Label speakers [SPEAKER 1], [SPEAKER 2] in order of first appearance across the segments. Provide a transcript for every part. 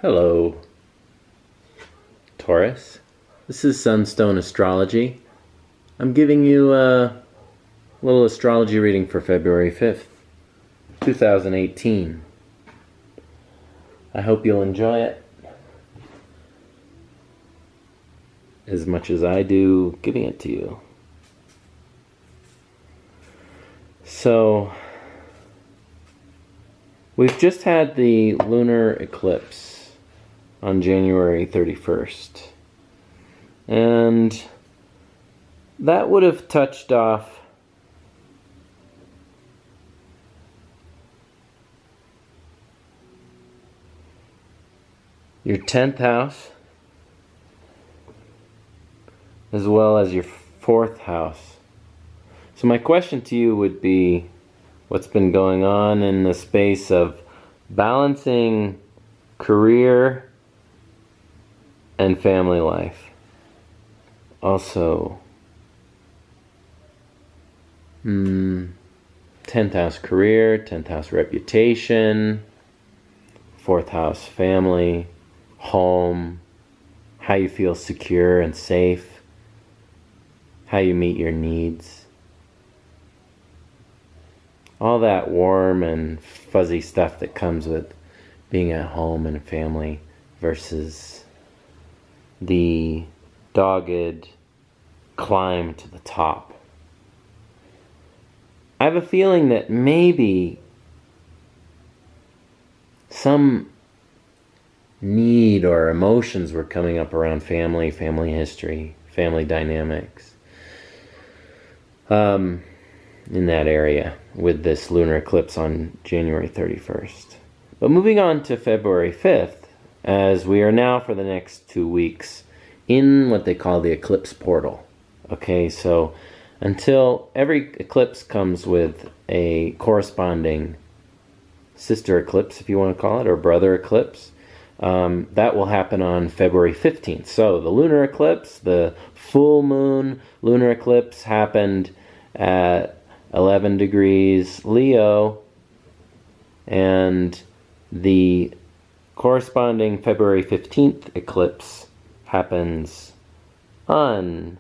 [SPEAKER 1] Hello, Taurus. This is Sunstone Astrology. I'm giving you a little astrology reading for February 5th, 2018. I hope you'll enjoy it as much as I do giving it to you. So, we've just had the lunar eclipse on January 31st. And that would have touched off your 10th house as well as your 4th house. So my question to you would be, what's been going on in the space of balancing career and family life? Also, 10th house career, 10th house reputation, 4th house family, home, how you feel secure and safe, how you meet your needs. All that warm and fuzzy stuff that comes with being at home and family versus the dogged climb to the top. I have a feeling that maybe some need or emotions were coming up around family history, family dynamics in that area with this lunar eclipse on January 31st. But moving on to February 5th, as we are now for the next 2 weeks in what they call the eclipse portal. Okay, so until every eclipse comes with a corresponding sister eclipse, if you want to call it, or brother eclipse, that will happen on February 15th. So the lunar eclipse, the full moon lunar eclipse happened at 11 degrees Leo, and the corresponding February 15th eclipse happens on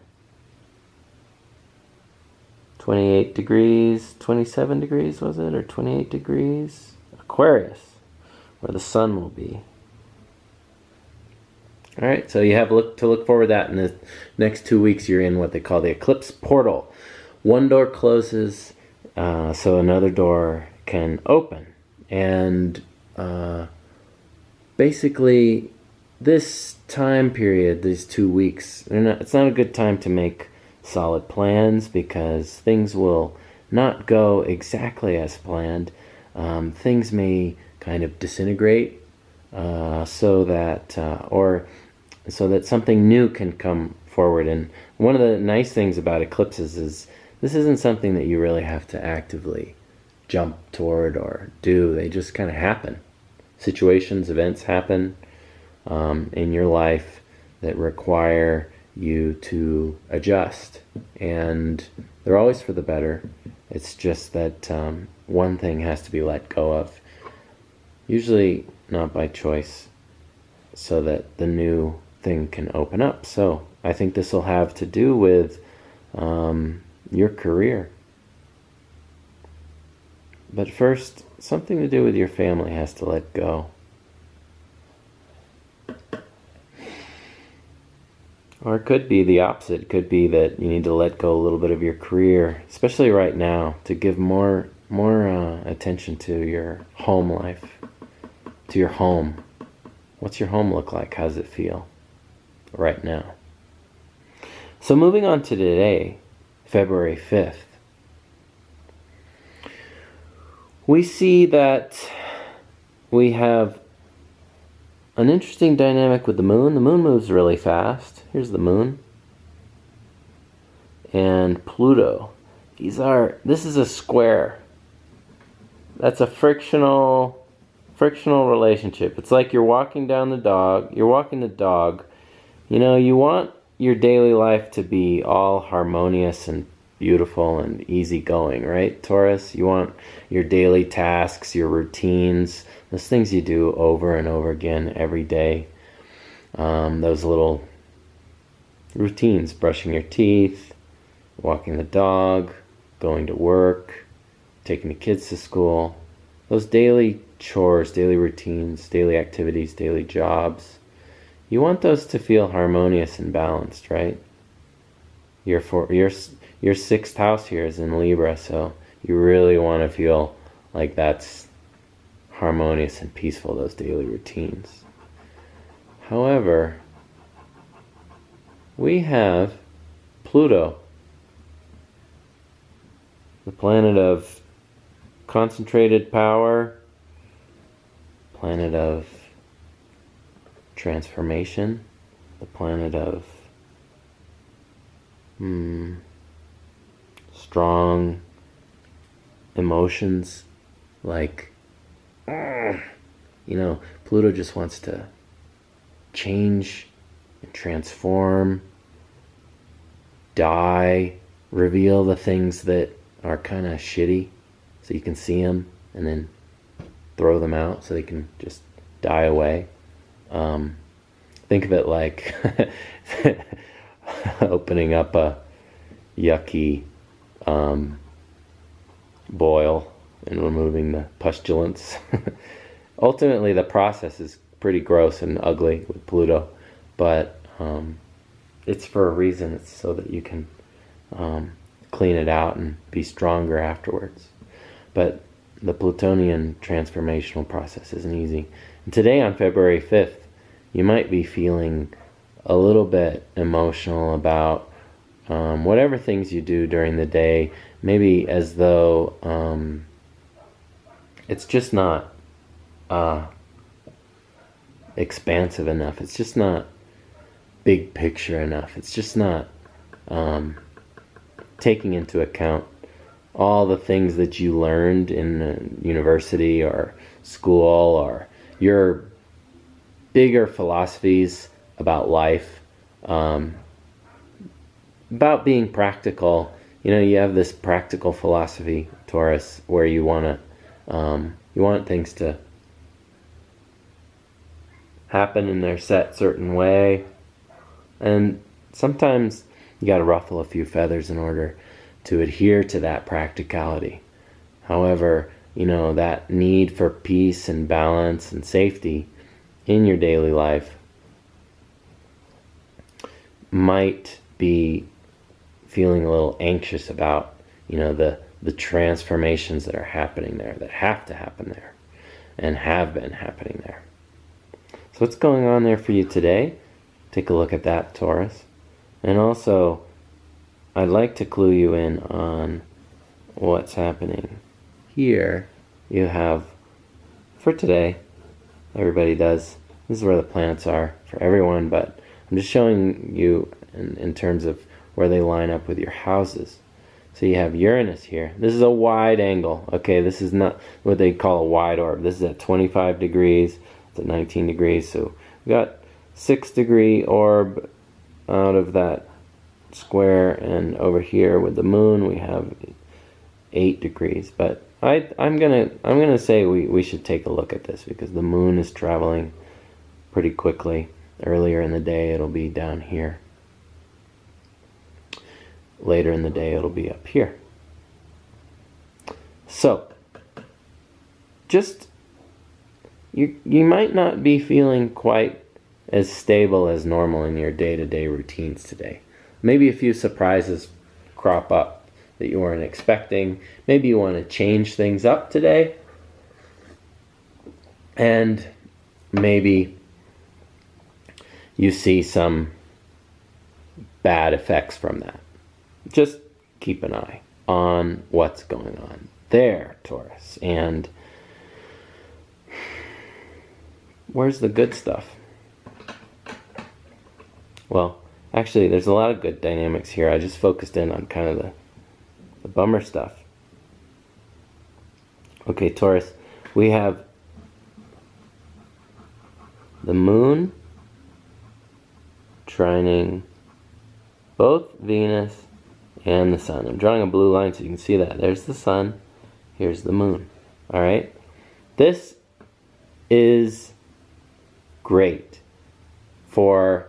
[SPEAKER 1] 28 degrees, 27 degrees was it, or 28 degrees? Aquarius, where the sun will be. Alright, so you have to look forward to that in the next 2 weeks. You're in what they call the eclipse portal. One door closes, so another door can open. And basically, this time period, these 2 weeks, it's not a good time to make solid plans because things will not go exactly as planned. Things may kind of disintegrate so that something new can come forward. And one of the nice things about eclipses is this isn't something that you really have to actively jump toward or do. They just kind of happen. Situations, events happen in your life that require you to adjust, and they're always for the better. It's just that one thing has to be let go of, usually not by choice, so that the new thing can open up. So I think this will have to do with your career. But first, something to do with your family has to let go. Or it could be the opposite. It could be that you need to let go a little bit of your career, especially right now, to give more attention to your home life, to your home. What's your home look like? How does it feel right now? So moving on to today, February 5th. We see that we have an interesting dynamic with the moon. The moon moves really fast. Here's the moon. And Pluto. This is a square. That's a frictional relationship. It's like you're walking the dog. You know, you want your daily life to be all harmonious and beautiful and easygoing, right, Taurus? You want your daily tasks, your routines, those things you do over and over again every day. Those little routines, brushing your teeth, walking the dog, going to work, taking the kids to school. Those daily chores, daily routines, daily activities, daily jobs. You want those to feel harmonious and balanced, right? Your 6th house here is in Libra, so you really want to feel like that's harmonious and peaceful, those daily routines. However, we have Pluto, the planet of concentrated power, planet of transformation, the planet of strong emotions, like, Pluto just wants to change and transform, die, reveal the things that are kind of shitty so you can see them, and then throw them out so they can just die away. Think of it like opening up a yucky boil and removing the pustulence. Ultimately, the process is pretty gross and ugly with Pluto, but it's for a reason. It's so that you can clean it out and be stronger afterwards. But the Plutonian transformational process isn't easy. And today, on February 5th, you might be feeling a little bit emotional about whatever things you do during the day, maybe as though it's just not expansive enough. It's just not big picture enough. It's just not taking into account all the things that you learned in university or school, or your bigger philosophies about life, about being practical. You have this practical philosophy, Taurus, where you want things to happen in their certain way, and sometimes you got to ruffle a few feathers in order to adhere to that practicality. However, that need for peace and balance and safety in your daily life might be feeling a little anxious about, the transformations that are happening there, that have to happen there, and have been happening there. So what's going on there for you today? Take a look at that, Taurus. And also, I'd like to clue you in on what's happening here. You have, for today, everybody does, this is where the planets are for everyone, but I'm just showing you in terms of where they line up with your houses. So you have Uranus here. This is a wide angle. Okay, this is not what they call a wide orb. This is at 25 degrees. It's at 19 degrees. So we got 6-degree orb out of that square, and over here with the moon we have 8 degrees. But I'm gonna say we should take a look at this, because the moon is traveling pretty quickly. Earlier in the day it'll be down here. Later in the day it'll be up here. So just you might not be feeling quite as stable as normal in your day-to-day routines today. Maybe a few surprises crop up that you weren't expecting. Maybe you want to change things up today. And maybe you see some bad effects from that. Just keep an eye on what's going on there, Taurus. And where's the good stuff? Well, actually, there's a lot of good dynamics here. I just focused in on kind of the bummer stuff. Okay, Taurus, we have the moon trining both Venus and the sun. I'm drawing a blue line so you can see that. There's the sun, here's the moon. All right? This is great for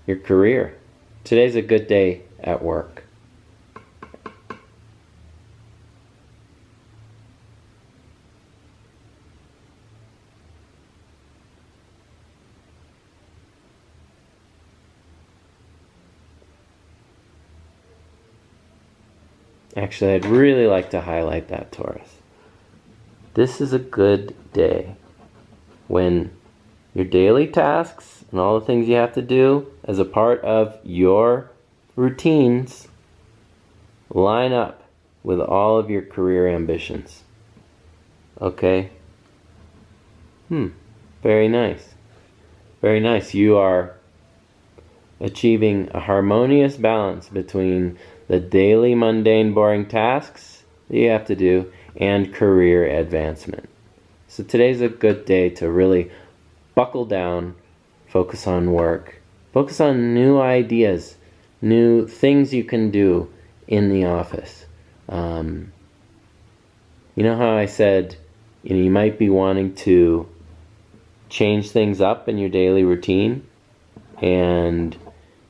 [SPEAKER 1] your career. Today's a good day at work. Actually, I'd really like to highlight that, Taurus. This is a good day when your daily tasks and all the things you have to do as a part of your routines line up with all of your career ambitions. Okay? Very nice. Very nice. You are achieving a harmonious balance between the daily mundane boring tasks that you have to do and career advancement. So today's a good day to really buckle down, focus on work, focus on new ideas, new things you can do in the office. You know how I said, you might be wanting to change things up in your daily routine, and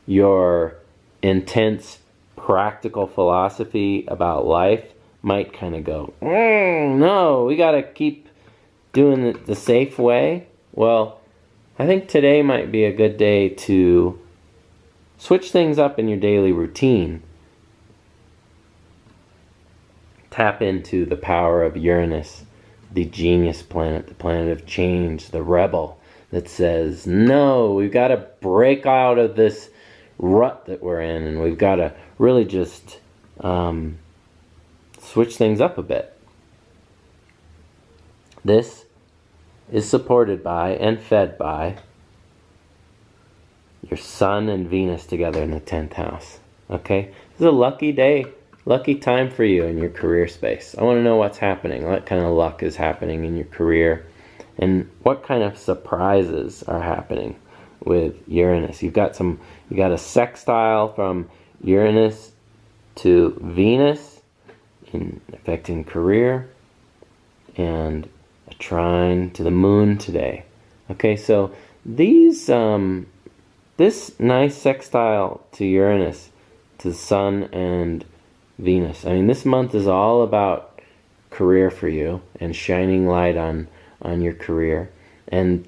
[SPEAKER 1] your intense practical philosophy about life might kind of go, no, we got to keep doing it the safe way. Well, I think today might be a good day to switch things up in your daily routine. Tap into the power of Uranus, the genius planet, the planet of change, the rebel that says, no, we've got to break out of this rut that we're in, and we've got to really just switch things up a bit. This is supported by and fed by your Sun and Venus together in the 10th house. Okay? This is a lucky day, lucky time for you in your career space. I want to know what's happening, what kind of luck is happening in your career, and what kind of surprises are happening with Uranus. You got a sextile from Uranus to Venus affecting career, and a trine to the moon today. Okay, so these this nice sextile to Uranus, to the Sun and Venus. I mean, this month is all about career for you and shining light on your career. And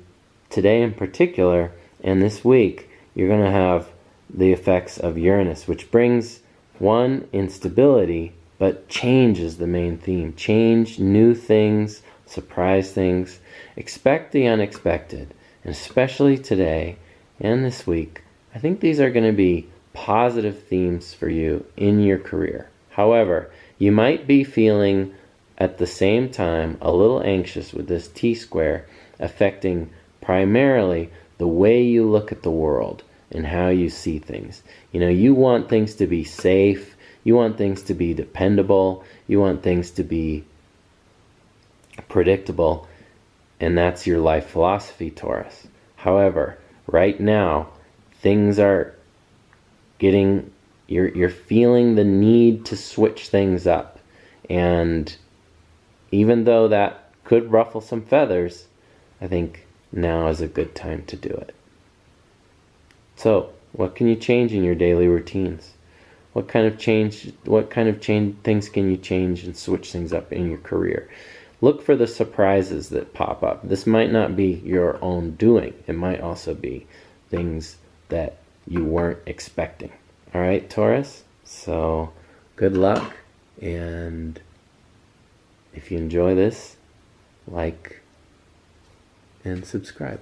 [SPEAKER 1] today in particular, and this week, you're going to have the effects of Uranus, which brings, one, instability, but change is the main theme. Change, new things, surprise things. Expect the unexpected. And especially today and this week, I think these are going to be positive themes for you in your career. However, you might be feeling at the same time a little anxious with this T-square affecting primarily the way you look at the world and how you see things. You want things to be safe, you want things to be dependable, you want things to be predictable, and that's your life philosophy, Taurus. However, right now, things are getting, you're feeling the need to switch things up, and even though that could ruffle some feathers, I think now is a good time to do it. So, what can you change in your daily routines? What kind of change things can you change and switch things up in your career? Look for the surprises that pop up. This might not be your own doing. It might also be things that you weren't expecting. All right, Taurus? So, good luck, and if you enjoy this, like and subscribe.